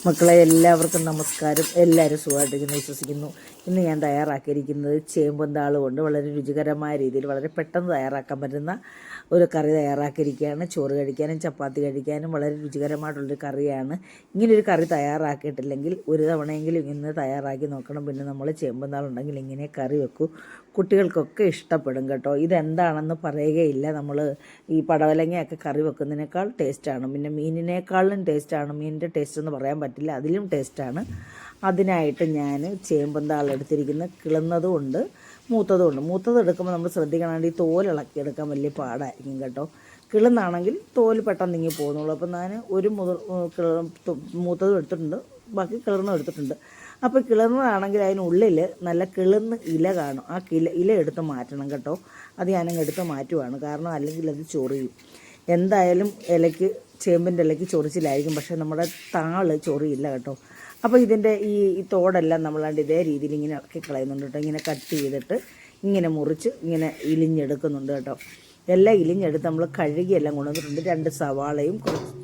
മക്കളെ എല്ലാവർക്കും നമസ്കാരം. എല്ലാവരും സുഖമായിട്ടിരിക്കുന്നു വിശ്വസിക്കുന്നു. ഇന്ന് ഞാൻ തയ്യാറാക്കിയിരിക്കുന്നത് ചേമ്പും കൊണ്ട് വളരെ രുചികരമായ രീതിയിൽ വളരെ പെട്ടെന്ന് തയ്യാറാക്കാൻ പറ്റുന്ന ഒരു കറി തയ്യാറാക്കിയിരിക്കുകയാണ്. ചോറ് കഴിക്കാനും ചപ്പാത്തി കഴിക്കാനും വളരെ രുചികരമായിട്ടുള്ളൊരു കറിയാണ്. ഇങ്ങനൊരു കറി തയ്യാറാക്കിയിട്ടില്ലെങ്കിൽ ഒരു തവണയെങ്കിലും ഇന്ന് തയ്യാറാക്കി നോക്കണം. പിന്നെ നമ്മൾ ചേമ്പും ഉണ്ടെങ്കിൽ ഇങ്ങനെ കറി വെക്കൂ. കുട്ടികൾക്കൊക്കെ ഇഷ്ടപ്പെടും കേട്ടോ. ഇതെന്താണെന്ന് പറയുകയില്ല. നമ്മൾ ഈ പടവലങ്ങയൊക്കെ കറി വെക്കുന്നതിനേക്കാൾ ടേസ്റ്റാണ്. പിന്നെ മീനിനേക്കാളും ടേസ്റ്റാണ്. മീനിൻ്റെ ടേസ്റ്റ് എന്ന് പറയാൻ പറ്റില്ല, അതിലും ടേസ്റ്റാണ്. അതിനായിട്ട് ഞാൻ ചേമ്പും എടുത്തിരിക്കുന്നത് കിളുന്നതും ഉണ്ട്, മൂത്തതും ഉണ്ട്. മൂത്തത് എടുക്കുമ്പോൾ നമ്മൾ ശ്രദ്ധിക്കണം, ഈ തോൽ ഇളക്കിയെടുക്കാൻ വലിയ പാടായിരിക്കും കേട്ടോ. കിളുന്നാണെങ്കിൽ തോൽ പെട്ടെന്ന് ഇങ്ങി പോകുന്നുള്ളൂ. അപ്പോൾ ഞാൻ ഒരു മൂത്തതും എടുത്തിട്ടുണ്ട്, ബാക്കി കിളർന്നും എടുത്തിട്ടുണ്ട്. അപ്പോൾ കിളർന്നതാണെങ്കിൽ അതിനുള്ളിൽ നല്ല കിളുന്ന് ഇല കാണും. ആ ഇല എടുത്ത് മാറ്റണം കേട്ടോ. അത് ഞാനങ്ങ് എടുത്ത് മാറ്റുവാണ്, കാരണം അല്ലെങ്കിൽ അത് ചൊറിയും. എന്തായാലും ചേമ്പിൻ്റെ ഇലയ്ക്ക് ചൊറിച്ചിലായിരിക്കും, പക്ഷേ നമ്മുടെ ചൊറിയില്ല കേട്ടോ. അപ്പോൾ ഇതിൻ്റെ ഈ തോടെല്ലാം നമ്മളാണ്ട് ഇതേ രീതിയിൽ ഇങ്ങനെ ഇളക്കി കളയുന്നുണ്ട് കേട്ടോ. ഇങ്ങനെ കട്ട് ചെയ്തിട്ട് ഇങ്ങനെ മുറിച്ച് ഇങ്ങനെ ഇലിഞ്ഞെടുക്കുന്നുണ്ട് കേട്ടോ. എല്ലാം ഇലിഞ്ഞെടുത്ത് നമ്മൾ കഴുകിയെല്ലാം കൊണ്ടുവന്നിട്ടുണ്ട്. 2 സവാളയും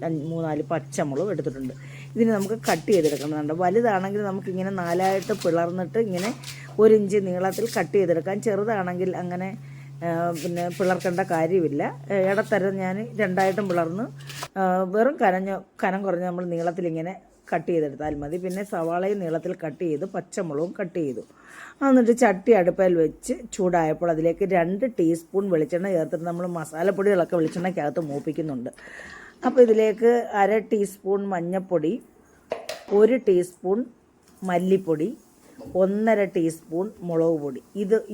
3-4 പച്ചമുളകും എടുത്തിട്ടുണ്ട്. ഇതിന് നമുക്ക് കട്ട് ചെയ്തെടുക്കണമെന്നുണ്ട്. വലുതാണെങ്കിൽ നമുക്കിങ്ങനെ 4ആയിട്ട് പിളർന്നിട്ട് ഇങ്ങനെ 1 ഇഞ്ച് നീളത്തിൽ കട്ട് ചെയ്തെടുക്കാം. ചെറുതാണെങ്കിൽ അങ്ങനെ പിന്നെ പിളർക്കേണ്ട കാര്യമില്ല. ഇടത്തരം ഞാൻ 2ആയിട്ടും പിളർന്ന് വെറും കനം കുറഞ്ഞ് നമ്മൾ നീളത്തിലിങ്ങനെ കട്ട് ചെയ്തെടുത്താൽ മതി. പിന്നെ സവാളയും നീളത്തിൽ കട്ട് ചെയ്ത് പച്ചമുളകും കട്ട് ചെയ്തു. എന്നിട്ട് ചട്ടി അടുപ്പിൽ വെച്ച് ചൂടായപ്പോൾ അതിലേക്ക് 2 ടീസ്പൂൺ വെളിച്ചെണ്ണ ചേർത്തിട്ട് നമ്മൾ മസാലപ്പൊടികളൊക്കെ വെളിച്ചെണ്ണയ്ക്കകത്ത് മൂപ്പിക്കുന്നുണ്ട്. അപ്പോൾ ഇതിലേക്ക് 1/2 ടീസ്പൂൺ മഞ്ഞൾപ്പൊടി, 1 ടീസ്പൂൺ മല്ലിപ്പൊടി, 1/2 ടീസ്പൂൺ മുളക് പൊടി.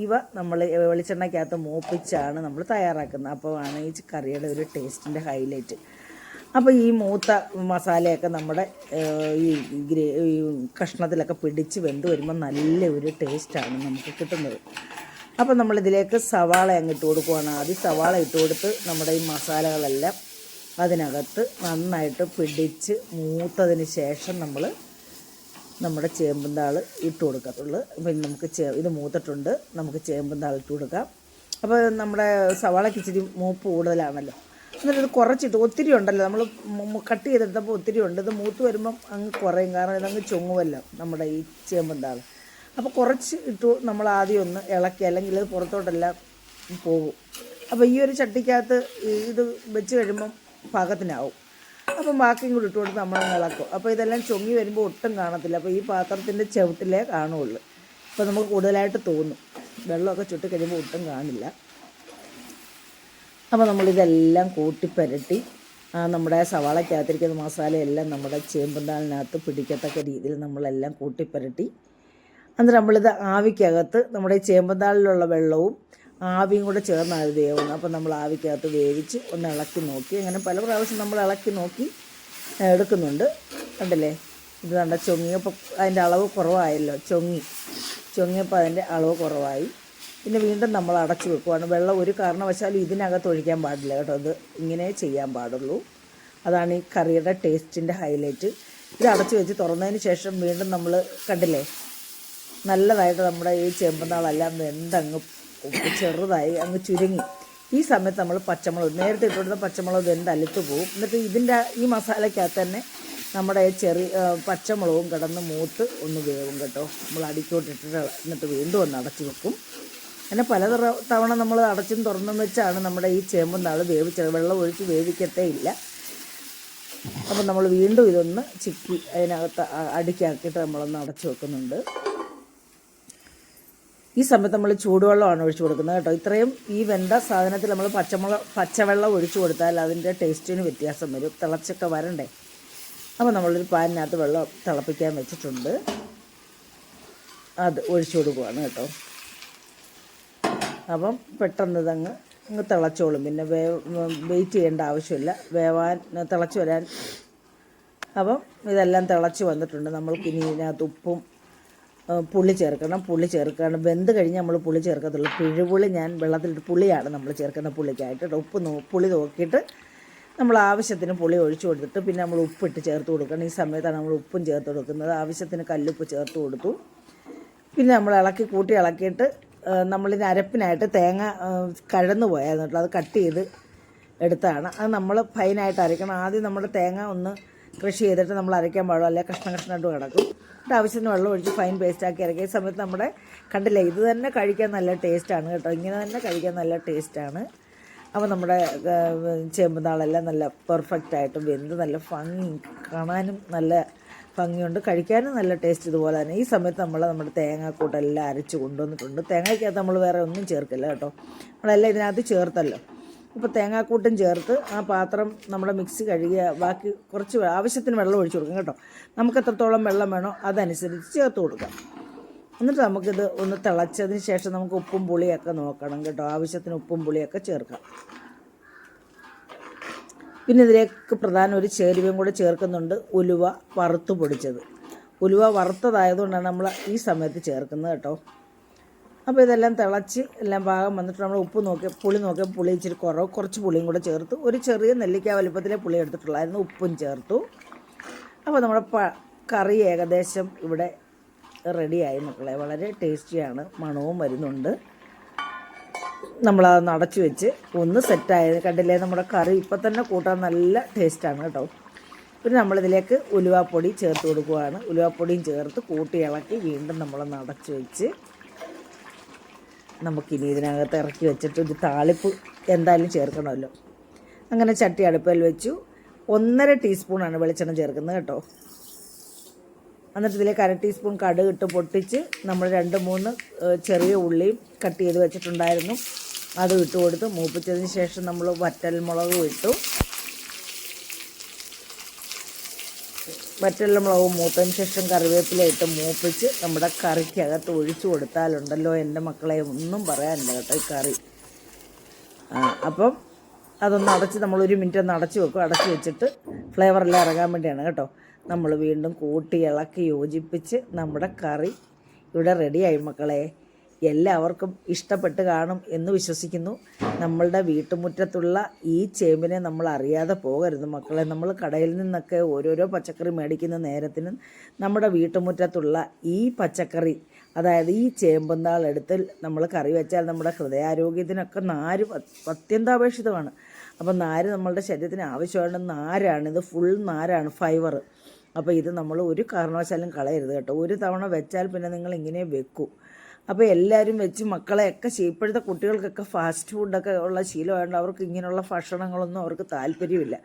ഇവ നമ്മൾ വെളിച്ചെണ്ണയ്ക്കകത്ത് മൂപ്പിച്ചാണ് നമ്മൾ തയ്യാറാക്കുന്നത്. അപ്പോൾ ആണ് ഈ കറിയുടെ ഒരു ടേസ്റ്റിൻ്റെ ഹൈലൈറ്റ്. അപ്പോൾ ഈ മൂത്ത മസാലയൊക്കെ നമ്മുടെ ഈ കഷ്ണത്തിലൊക്കെ പിടിച്ച് വെന്ത് വരുമ്പോൾ നല്ല ഒരു ടേസ്റ്റാണ് നമുക്ക് കിട്ടുന്നത്. അപ്പോൾ നമ്മളിതിലേക്ക് സവാള ഇട്ട് കൊടുക്കുകയാണ്. ആദ്യം സവാള ഇട്ട് കൊടുത്ത് നമ്മുടെ ഈ മസാലകളെല്ലാം അതിനകത്ത് നന്നായിട്ട് പിടിച്ച് മൂത്തതിന് ശേഷം നമ്മൾ നമ്മുടെ ചേമ്പും ഇട്ട് കൊടുക്കത്തുള്ളൂ. പിന്നെ നമുക്ക് ഇത് മൂത്തിട്ടുണ്ട്, നമുക്ക് ചേമ്പും ഇട്ട് കൊടുക്കാം. അപ്പോൾ നമ്മുടെ സവാളയ്ക്ക് ഇച്ചിരി മൂപ്പ് കൂടുതലാണല്ലോ. എന്നിട്ട് കുറച്ചിട്ട്, ഒത്തിരി ഉണ്ടല്ലോ, നമ്മൾ കട്ട് ചെയ്തെടുത്തപ്പോൾ ഒത്തിരി ഉണ്ട്. ഇത് മൂത്ത് വരുമ്പം അങ്ങ് കുറയും, കാരണം ഇതങ്ങ് ചൊങ്ങുമല്ലോ നമ്മുടെ ഈ ചേമ്പും അപ്പോൾ കുറച്ച് ഇട്ടു നമ്മൾ ആദ്യം ഒന്ന് ഇളക്കി, അല്ലെങ്കിൽ ഇത് പുറത്തോട്ടെല്ലാം പോകും. അപ്പോൾ ഈ ഒരു ചട്ടിക്കകത്ത് ഇത് വെച്ച് കഴിയുമ്പം പാകത്തിനാവും. അപ്പം ബാക്കിയും കൂടി ഇട്ട് കൊടുത്ത് നമ്മളൊന്ന് ഇളക്കും. അപ്പോൾ ഇതെല്ലാം ചൊങ്ങി വരുമ്പോൾ ഒട്ടും കാണത്തില്ല. അപ്പോൾ ഈ പാത്രത്തിൻ്റെ ചവിട്ടിലേ കാണുള്ളൂ. അപ്പോൾ നമുക്ക് കൂടുതലായിട്ട് തോന്നും. വെള്ളമൊക്കെ ചുട്ടി കഴിയുമ്പോൾ ഒട്ടും കാണില്ല. അപ്പോൾ നമ്മളിതെല്ലാം കൂട്ടിപ്പരട്ടി നമ്മുടെ സവാളയ്ക്കകത്തിരിക്കുന്ന മസാലയെല്ലാം നമ്മുടെ ചേമ്പും പിടിക്കത്തക്ക രീതിയിൽ നമ്മളെല്ലാം കൂട്ടിപ്പരട്ടി, എന്നിട്ട് നമ്മളിത് ആവിക്കകത്ത് നമ്മുടെ ചേമ്പും വെള്ളവും ആവിയും കൂടെ ചേർന്നാണ് ഇത് വേവുന്നത്. അപ്പോൾ നമ്മൾ ആവിക്കകത്ത് വേവിച്ച് ഒന്ന് ഇളക്കി നോക്കി, അങ്ങനെ പല പ്രാവശ്യം നമ്മൾ ഇളക്കി നോക്കി എടുക്കുന്നുണ്ട്. കണ്ടില്ലേ, ഇത് കണ്ട ചൊങ്ങിയപ്പോൾ അതിൻ്റെ അളവ് കുറവായല്ലോ. ചൊങ്ങിയപ്പോൾ അതിൻ്റെ അളവ് കുറവായി. പിന്നെ വീണ്ടും നമ്മൾ അടച്ചു വെക്കുവാണ്. വെള്ളം ഒരു കാരണവശാലും ഇതിനകത്ത് ഒഴിക്കാൻ പാടില്ല കേട്ടോ. ഇത് ഇങ്ങനെ ചെയ്യാൻ പാടുള്ളൂ. അതാണ് ഈ കറിയുടെ ടേസ്റ്റിൻ്റെ ഹൈലൈറ്റ്. ഇത് അടച്ചു വെച്ച് തുറന്നതിന് ശേഷം വീണ്ടും നമ്മൾ കണ്ടില്ലേ, നല്ലതായിട്ട് നമ്മുടെ ഈ ചേമ്പും വെന്തങ്ങ് ചെറുതായി അങ്ങ് ചുരുങ്ങി. ഈ സമയത്ത് നമ്മൾ പച്ചമുളക് നേരത്തെ ഇട്ടുകൊടുത്ത പച്ചമുളക് വെന്ത് അലുത്ത് പോകും. എന്നിട്ട് ഇതിൻ്റെ ഈ മസാലയ്ക്കകത്ത് തന്നെ നമ്മുടെ പച്ചമുളകും കിടന്ന് മൂത്ത് ഒന്ന് വേവും കേട്ടോ. നമ്മൾ അടിക്കോട്ടിട്ടിട്ട് എന്നിട്ട് വീണ്ടും ഒന്ന് അടച്ചു വെക്കും. അങ്ങനെ പല തവണ നമ്മൾ അടച്ചും തുറന്നും വെച്ചാണ് നമ്മുടെ ഈ ചേമ്പും വേവിച്ചത്. വെള്ളം ഒഴിച്ച് വേവിക്കത്തേ ഇല്ല. അപ്പം നമ്മൾ വീണ്ടും ഇതൊന്ന് ചിക്കി അതിനകത്ത് അടുക്കിയാക്കിയിട്ട് നമ്മളൊന്ന് അടച്ചു വെക്കുന്നുണ്ട്. ഈ സമയത്ത് നമ്മൾ ചൂടുവെള്ളമാണ് ഒഴിച്ചു കൊടുക്കുന്നത് കേട്ടോ. ഇത്രയും ഈ വെന്ത സാധനത്തിൽ നമ്മൾ പച്ചവെള്ളം ഒഴിച്ചു കൊടുത്താൽ അതിൻ്റെ ടേസ്റ്റിന് വ്യത്യാസം വരും. തിളച്ചൊക്കെ വരണ്ടേ. അപ്പോൾ നമ്മളൊരു പാനിനകത്ത് വെള്ളം തിളപ്പിക്കാൻ വെച്ചിട്ടുണ്ട്, അത് ഒഴിച്ചു കൊടുക്കുകയാണ് കേട്ടോ. അപ്പം പെട്ടെന്ന് ഇതങ്ങ് തിളച്ചോളും. പിന്നെ വെയിറ്റ് ചെയ്യേണ്ട ആവശ്യമില്ല, തിളച്ച് വരാൻ. അപ്പം ഇതെല്ലാം തിളച്ച് വന്നിട്ടുണ്ട്. നമ്മൾക്കിനി ഇതിനകത്ത് ഉപ്പും പുളി ചേർക്കണം. വെന്ത് കഴിഞ്ഞ് നമ്മൾ പുളി ചേർക്കത്തുള്ളൂ. പിഴുപുളി ഞാൻ വെള്ളത്തിലിട്ട് പുളിയാണ് നമ്മൾ ചേർക്കുന്ന പുളിക്കായിട്ട്. പുളി നോക്കിയിട്ട് നമ്മൾ ആവശ്യത്തിന് പുളി ഒഴിച്ചു കൊടുത്തിട്ട് പിന്നെ നമ്മൾ ഉപ്പിട്ട് ചേർത്ത് കൊടുക്കണം. ഈ സമയത്താണ് നമ്മൾ ഉപ്പും ചേർത്ത് കൊടുക്കുന്നത്. ആവശ്യത്തിന് കല്ലുപ്പ് ചേർത്ത് കൊടുത്തു. പിന്നെ നമ്മൾ ഇളക്കിയിട്ട് നമ്മളിത് അരപ്പിനായിട്ട് തേങ്ങ കഴന്നു പോയായിരുന്നു കേട്ടോ. അത് കട്ട് ചെയ്ത് എടുത്താണ്. അത് നമ്മൾ ഫൈനായിട്ട് അരയ്ക്കണം. ആദ്യം നമ്മുടെ തേങ്ങ ഒന്ന് ക്രഷ് ചെയ്തിട്ട് നമ്മൾ അരയ്ക്കാൻ പാടുള്ളൂ, അല്ലെങ്കിൽ കഷ്ണം കഷ്ണമായിട്ട് കിടക്കും. എന്നിട്ട് ആവശ്യത്തിന് വെള്ളം ഒഴിച്ച് ഫൈൻ പേസ്റ്റാക്കി ഇറക്കിയ സമയത്ത് നമ്മുടെ കണ്ടില്ലേ, ഇത് തന്നെ കഴിക്കാൻ നല്ല ടേസ്റ്റാണ് കേട്ടോ. ഇങ്ങനെ തന്നെ കഴിക്കാൻ നല്ല ടേസ്റ്റാണ്. അപ്പോൾ നമ്മുടെ ചേമ്പ് താളെല്ലാം നല്ല പെർഫെക്റ്റായിട്ടും വെന്ത് നല്ല ഭംഗി, കാണാനും നല്ല ഭംഗിയുണ്ട്, കഴിക്കാനും നല്ല ടേസ്റ്റ്. ഇതുപോലെ തന്നെ ഈ സമയത്ത് നമ്മുടെ തേങ്ങാക്കൂട്ടെല്ലാം അരച്ച് കൊണ്ടുവന്നിട്ടുണ്ട്. തേങ്ങയ്ക്കകത്ത് നമ്മൾ വേറെ ഒന്നും ചേർക്കില്ല കേട്ടോ, നമ്മളെല്ലാം ഇതിനകത്ത് ചേർത്തല്ലോ. ഇപ്പോൾ തേങ്ങാക്കൂട്ടും ചേർത്ത് ആ പാത്രം നമ്മുടെ മിക്സി കഴുകിയ ബാക്കി കുറച്ച് ആവശ്യത്തിന് വെള്ളം ഒഴിച്ച് കൊടുക്കാം കേട്ടോ. നമുക്ക് എത്രത്തോളം വെള്ളം വേണോ അതനുസരിച്ച് ചേർത്ത് കൊടുക്കാം. എന്നിട്ട് നമുക്കിത് ഒന്ന് തിളച്ചതിന് ശേഷം നമുക്ക് ഉപ്പും പുളിയൊക്കെ നോക്കണം കേട്ടോ. ആവശ്യത്തിന് ഉപ്പും പുളിയൊക്കെ ചേർക്കാം. പിന്നെ ഇതിലേക്ക് പ്രധാന ഒരു ചേരുവയും കൂടെ ചേർക്കുന്നുണ്ട്, ഉലുവ വറുത്ത് പൊടിച്ചത്. ഉലുവ വറുത്തതായതുകൊണ്ടാണ് നമ്മൾ ഈ സമയത്ത് ചേർക്കുന്നത് കേട്ടോ. അപ്പോൾ ഇതെല്ലാം തിളച്ച് എല്ലാം പാകം വന്നിട്ട് നമ്മൾ ഉപ്പ് നോക്കി പുളി നോക്കിയാൽ പുളി ഇച്ചിരി കുറച്ച് പുളിയും കൂടെ ചേർത്തു. ഒരു ചെറിയ നെല്ലിക്ക വലിപ്പത്തിലെ പുളി എടുത്തിട്ടുള്ളായിരുന്നു, ഉപ്പും ചേർത്തു. അപ്പോൾ നമ്മുടെ കറി ഏകദേശം ഇവിടെ റെഡിയായി മക്കളെ. വളരെ ടേസ്റ്റിയാണ്, മണവും വരുന്നുണ്ട്. നമ്മളതൊന്ന് അടച്ചു വെച്ച് ഒന്ന് സെറ്റായത് കണ്ടില്ലേ. നമ്മുടെ കറി ഇപ്പം തന്നെ കൂട്ടാൻ നല്ല ടേസ്റ്റാണ് കേട്ടോ. പിന്നെ നമ്മളിതിലേക്ക് ഉലുവാപ്പൊടി ചേർത്ത് കൊടുക്കുകയാണ്. ഉലുവാപ്പൊടിയും ചേർത്ത് കൂട്ടി ഇളക്കി വീണ്ടും നമ്മളൊന്ന് അടച്ചു വെച്ച് നമുക്കിനി ഇതിനകത്ത് ഇറക്കി വെച്ചിട്ട് ഒരു താളിപ്പ് എന്തായാലും ചേർക്കണമല്ലോ. അങ്ങനെ ചട്ടി അടുപ്പിൽ വെച്ചു. 1.5 ടീസ്പൂണാണ് വെളിച്ചെണ്ണ ചേർക്കുന്നത് കേട്ടോ. എന്നിട്ട് ഇതിലേക്ക് 1/2 ടീസ്പൂൺ കടുക് ഇട്ട് പൊട്ടിച്ച് നമ്മൾ 2-3 ചെറിയ ഉള്ളിയും കട്ട് ചെയ്ത് വെച്ചിട്ടുണ്ടായിരുന്നു, അത് ഇട്ട് കൊടുത്ത് മൂപ്പിച്ചതിന് ശേഷം നമ്മൾ വറ്റൽമുളകും ഇട്ടു. വറ്റൽമുളകും മൂത്തതിന് ശേഷം കറിവേപ്പില ഇട്ട് മൂപ്പിച്ച് നമ്മുടെ കറിക്കകത്ത് ഒഴിച്ചു കൊടുത്താലുണ്ടല്ലോ എൻ്റെ മക്കളെ, ഒന്നും പറയാനില്ല കേട്ടോ ഈ കറി. അപ്പം അതൊന്ന് അടച്ച് നമ്മൾ 1 മിനിറ്റ് ഒന്ന് അടച്ച് വെക്കും. അടച്ച് വെച്ചിട്ട് ഫ്ലേവറെല്ലാം ഇറങ്ങാൻ വേണ്ടിയാണ് കേട്ടോ. നമ്മൾ വീണ്ടും കൂട്ടി ഇളക്കി യോജിപ്പിച്ച് നമ്മുടെ കറി ഇവിടെ റെഡിയായി മക്കളെ. എല്ലാവർക്കും ഇഷ്ടപ്പെട്ട് കാണും എന്ന് വിശ്വസിക്കുന്നു. നമ്മളുടെ വീട്ടുമുറ്റത്തുള്ള ഈ ചേമ്പിനെ നമ്മൾ അറിയാതെ പോകരുത് മക്കളെ. നമ്മൾ കടയിൽ നിന്നൊക്കെ ഓരോരോ പച്ചക്കറി മേടിക്കുന്ന നേരത്തിന് നമ്മുടെ വീട്ടുമുറ്റത്തുള്ള ഈ പച്ചക്കറി, അതായത് ഈ ചേമ്പുന്നാൾ എടുത്ത് നമ്മൾ കറി വെച്ചാൽ നമ്മുടെ ഹൃദയാരോഗ്യത്തിനൊക്കെ നാര് അത്യന്താപേക്ഷിതമാണ്. അപ്പം നാര് നമ്മളുടെ ശരീരത്തിന് ആവശ്യമാണ്. നാരാണ്, ഫുൾ നാരാണ്, ഫൈബർ. അപ്പോൾ ഇത് നമ്മൾ ഒരു കാരണവശാലും കളയരുത് കേട്ടോ. ഒരു തവണ വെച്ചാൽ പിന്നെ നിങ്ങൾ ഇങ്ങനെ വെക്കൂ. അപ്പോൾ എല്ലാവരും വെച്ച് മക്കളെയൊക്കെ ഇപ്പോഴത്തെ കുട്ടികൾക്കൊക്കെ ഫാസ്റ്റ് ഫുഡൊക്കെ ഉള്ള ശീലമായതുകൊണ്ട് അവർക്ക് ഇങ്ങനെയുള്ള ഭക്ഷണങ്ങളൊന്നും അവർക്ക് താല്പര്യമില്ല.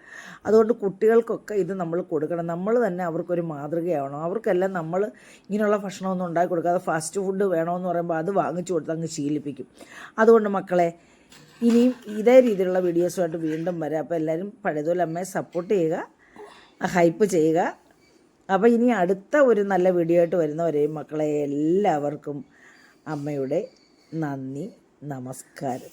അതുകൊണ്ട് കുട്ടികൾക്കൊക്കെ ഇത് നമ്മൾ കൊടുക്കണം. നമ്മൾ തന്നെ അവർക്കൊരു മാതൃകയാവണം. അവർക്കെല്ലാം നമ്മൾ ഇങ്ങനെയുള്ള ഭക്ഷണമൊന്നും ഉണ്ടാക്കി കൊടുക്കാതെ ഫാസ്റ്റ് ഫുഡ് വേണമെന്ന് പറയുമ്പോൾ അത് വാങ്ങിച്ചു കൊടുത്ത് അങ്ങ് ശീലിപ്പിക്കും. അതുകൊണ്ട് മക്കളെ, ഇനിയും ഇതേ രീതിയിലുള്ള വീഡിയോസുമായിട്ട് വീണ്ടും വരാം. അപ്പോൾ എല്ലാവരും പഴയതുപോലെ അമ്മയെ സപ്പോർട്ട് ചെയ്യുക, ഹൈപ്പ് ചെയ്യുക. അപ്പോൾ ഇനി അടുത്ത ഒരു നല്ല വീഡിയോ ആയിട്ട് വരുന്നവരെയും മക്കളെ എല്ലാവർക്കും അമ്മയുടെ നന്ദി, നമസ്കാരം.